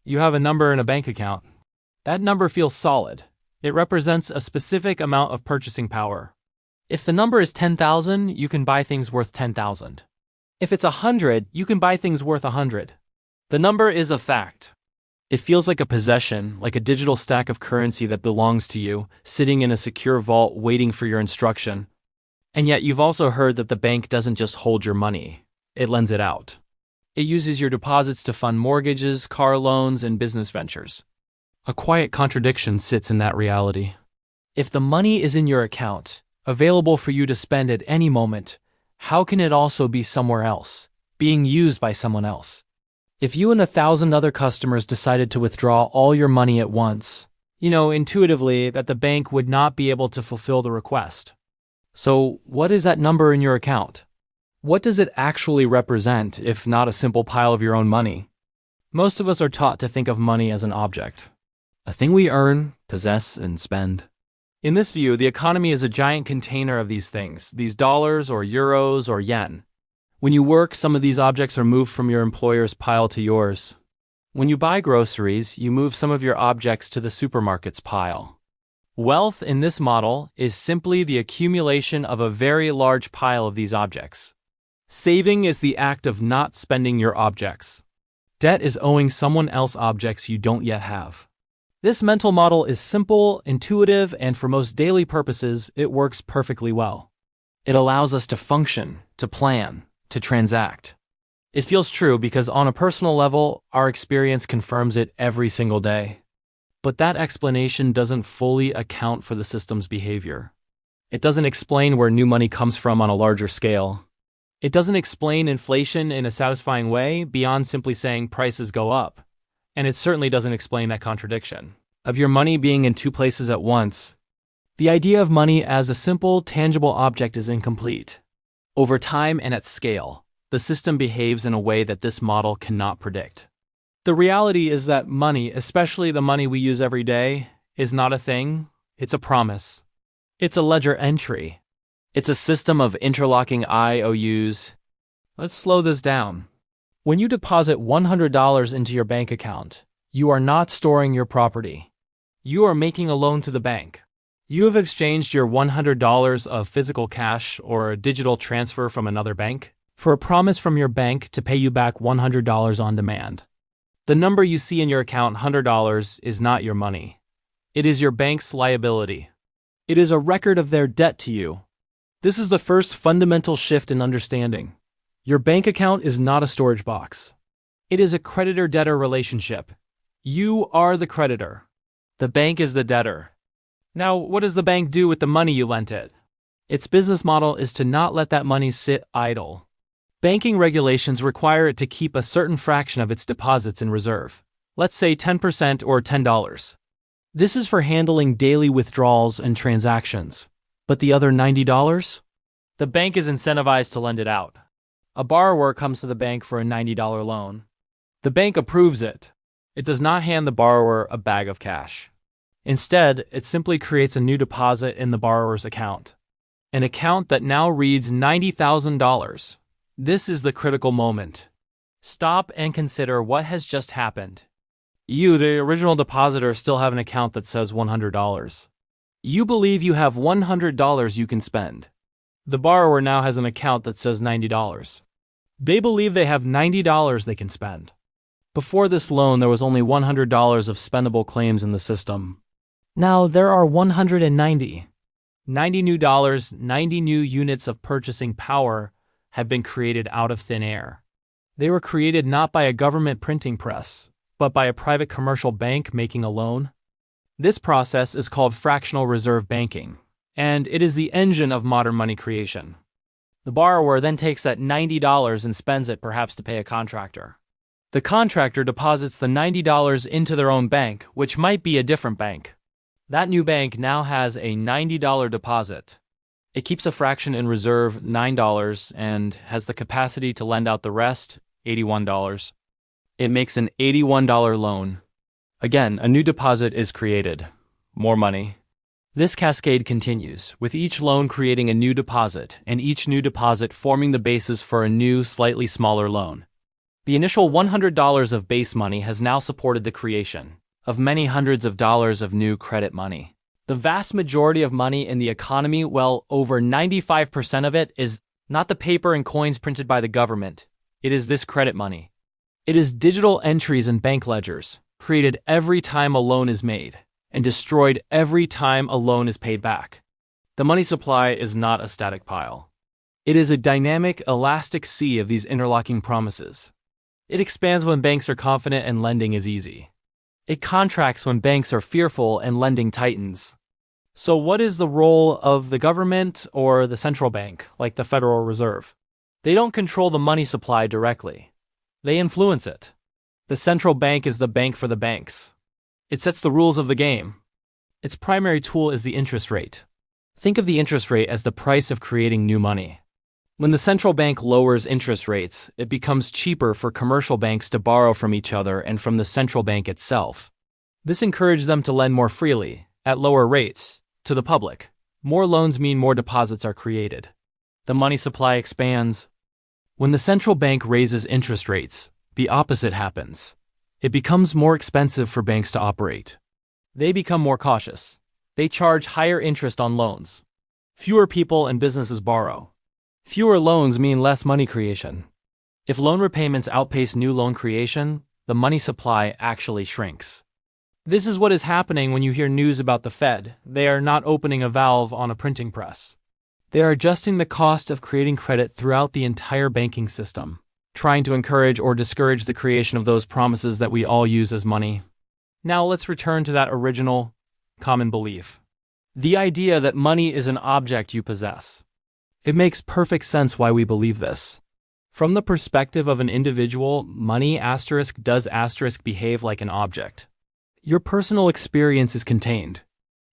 You have a number in a bank account. That number feels solid. It represents a specific amount of purchasing power. If the number is 10,000, you can buy things worth 10,000. If it's 100, you can buy things worth 100. The number is a fact. It feels like a possession, like a digital stack of currency that belongs to you, sitting in a secure vault waiting for your instruction. And yet you've also heard that the bank doesn't just hold your money, it lends it out. It uses your deposits to fund mortgages, car loans, and business ventures. A quiet contradiction sits in that reality. If the money is in your account, available for you to spend at any moment, how can it also be somewhere else, being used by someone else? If you and 1,000 other customers decided to withdraw all your money at once, you know intuitively that the bank would not be able to fulfill the request. So, what is that number in your account? What does it actually represent, if not a simple pile of your own money? Most of us are taught to think of money as an object, a thing we earn, possess, and spend. In this view, the economy is a giant container of these things, these dollars or euros or yen. When you work, some of these objects are moved from your employer's pile to yours. When you buy groceries, you move some of your objects to the supermarket's pile. Wealth in this model is simply the accumulation of a very large pile of these objects. Saving is the act of not spending your objects. Debt is owing someone else objects you don't yet have. This mental model is simple, intuitive, and for most daily purposes, it works perfectly well. It allows us to function, to plan, to transact. It feels true because on a personal level, our experience confirms it every single day. But that explanation doesn't fully account for the system's behavior. It doesn't explain where new money comes from on a larger scale. It doesn't explain inflation in a satisfying way beyond simply saying prices go up. And it certainly doesn't explain that contradiction of your money being in two places at once. The idea of money as a simple, tangible object is incomplete. Over time and at scale, the system behaves in a way that this model cannot predict. The reality is that money, especially the money we use every day, is not a thing, it's a promise. It's a ledger entry. It's a system of interlocking IOUs. Let's slow this down. When you deposit $100 into your bank account, you are not storing your property. You are making a loan to the bank. You have exchanged your $100 of physical cash or a digital transfer from another bank for a promise from your bank to pay you back $100 on demand. The number you see in your account, $100, is not your money. It is your bank's liability. It is a record of their debt to you. This is the first fundamental shift in understanding. Your bank account is not a storage box. It is a creditor-debtor relationship. You are the creditor. The bank is the debtor. Now, what does the bank do with the money you lent it? Its business model is to not let that money sit idle. Banking regulations require it to keep a certain fraction of its deposits in reserve. Let's say 10% or $10. This is for handling daily withdrawals and transactions. But the other $90? The bank is incentivized to lend it out. A borrower comes to the bank for a $90 loan. The bank approves it. It does not hand the borrower a bag of cash. Instead, it simply creates a new deposit in the borrower's account. An account that now reads $90,000. This is the critical moment. Stop and consider what has just happened. You, the original depositor, still have an account that says $100. You believe you have $100 you can spend. The borrower now has an account that says $90. They believe they have $90 they can spend. Before this loan, there was only $100 of spendable claims in the system. Now there are 190. 90 new dollars, 90 new units of purchasing power have been created out of thin air. They were created not by a government printing press, but by a private commercial bank making a loan. This process is called fractional reserve banking, and it is the engine of modern money creation. The borrower then takes that $90 and spends it perhaps to pay a contractor. The contractor deposits the $90 into their own bank, which might be a different bank. That new bank now has a $90 deposit. It keeps a fraction in reserve, $9, and has the capacity to lend out the rest, $81. It makes an $81 loan. Again, a new deposit is created. More money. This cascade continues, with each loan creating a new deposit, and each new deposit forming the basis for a new, slightly smaller loan. The initial $100 of base money has now supported the creation of many hundreds of dollars of new credit money. The vast majority of money in the economy, well, over 95% of it, is not the paper and coins printed by the government. It is this credit money. It is digital entries in bank ledgers, created every time a loan is made, and destroyed every time a loan is paid back. The money supply is not a static pile. It is a dynamic, elastic sea of these interlocking promises. It expands when banks are confident and lending is easy. It contracts when banks are fearful and lending tightens. So what is the role of the government or the central bank, like the Federal Reserve? They don't control the money supply directly. They influence it. The central bank is the bank for the banks. It sets the rules of the game. Its primary tool is the interest rate. Think of the interest rate as the price of creating new money. When the central bank lowers interest rates, it becomes cheaper for commercial banks to borrow from each other and from the central bank itself. This encourages them to lend more freely, at lower rates, to the public. More loans mean more deposits are created. The money supply expands. When the central bank raises interest rates, the opposite happens. It becomes more expensive for banks to operate. They become more cautious. They charge higher interest on loans. Fewer people and businesses borrow. Fewer loans mean less money creation. If loan repayments outpace new loan creation, the money supply actually shrinks. This is what is happening when you hear news about the Fed. They are not opening a valve on a printing press. They are adjusting the cost of creating credit throughout the entire banking system, trying to encourage or discourage the creation of those promises that we all use as money. Now let's return to that original, common belief. The idea that money is an object you possess. It makes perfect sense why we believe this. From the perspective of an individual, money does behave like an object. Your personal experience is contained.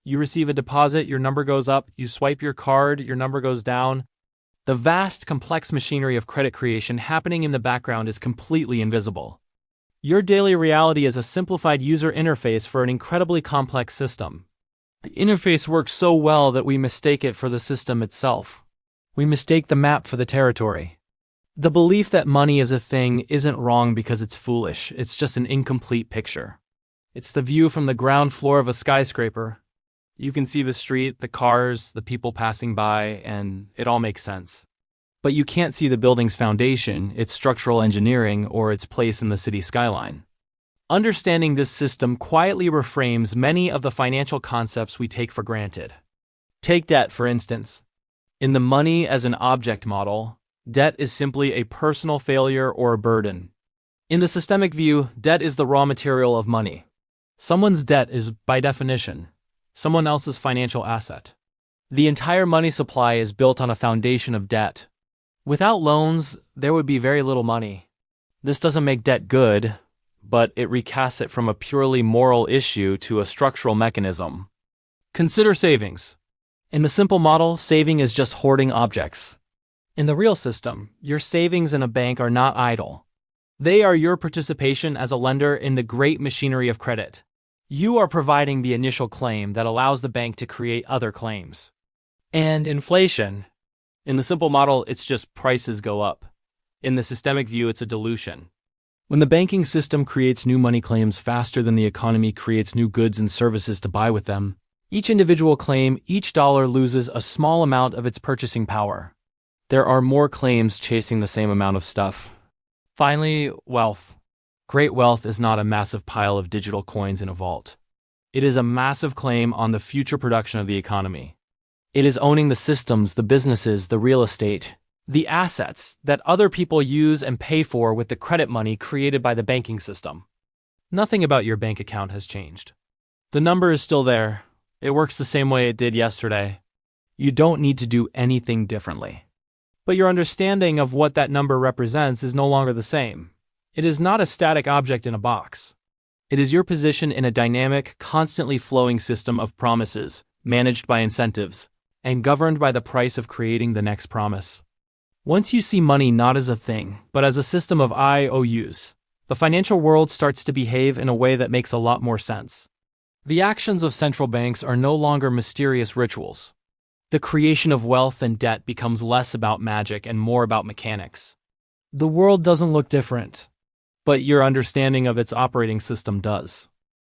You receive a deposit, your number goes up. You swipe your card, your number goes down. The vast, complex machinery of credit creation happening in the background is completely invisible. Your daily reality is a simplified user interface for an incredibly complex system. The interface works so well that we mistake it for the system itself. We mistake the map for the territory. The belief that money is a thing isn't wrong because it's foolish. It's just an incomplete picture. It's the view from the ground floor of a skyscraper. You can see the street, the cars, the people passing by, and it all makes sense. But you can't see the building's foundation, its structural engineering, or its place in the city skyline. Understanding this system quietly reframes many of the financial concepts we take for granted. Take debt, for instance. In the money as an object model, debt is simply a personal failure or a burden. In the systemic view, debt is the raw material of money. Someone's debt is, by definition, someone else's financial asset. The entire money supply is built on a foundation of debt. Without loans, there would be very little money. This doesn't make debt good, but it recasts it from a purely moral issue to a structural mechanism. Consider savings. In the simple model, saving is just hoarding objects. In the real system, your savings in a bank are not idle. They are your participation as a lender in the great machinery of credit. You are providing the initial claim that allows the bank to create other claims. And inflation. In the simple model, it's just prices go up. In the systemic view, it's a dilution. When the banking system creates new money claims faster than the economy creates new goods and services to buy with them, each individual claim, each dollar loses a small amount of its purchasing power. There are more claims chasing the same amount of stuff. Finally, wealth. Great wealth is not a massive pile of digital coins in a vault. It is a massive claim on the future production of the economy. It is owning the systems, the businesses, the real estate, the assets that other people use and pay for with the credit money created by the banking system. Nothing about your bank account has changed. The number is still there. It works the same way it did yesterday. You don't need to do anything differently. But your understanding of what that number represents is no longer the same. It is not a static object in a box. It is your position in a dynamic, constantly flowing system of promises, managed by incentives, and governed by the price of creating the next promise. Once you see money not as a thing, but as a system of IOUs, the financial world starts to behave in a way that makes a lot more sense. The actions of central banks are no longer mysterious rituals. The creation of wealth and debt becomes less about magic and more about mechanics. The world doesn't look different. but your understanding of its operating system does.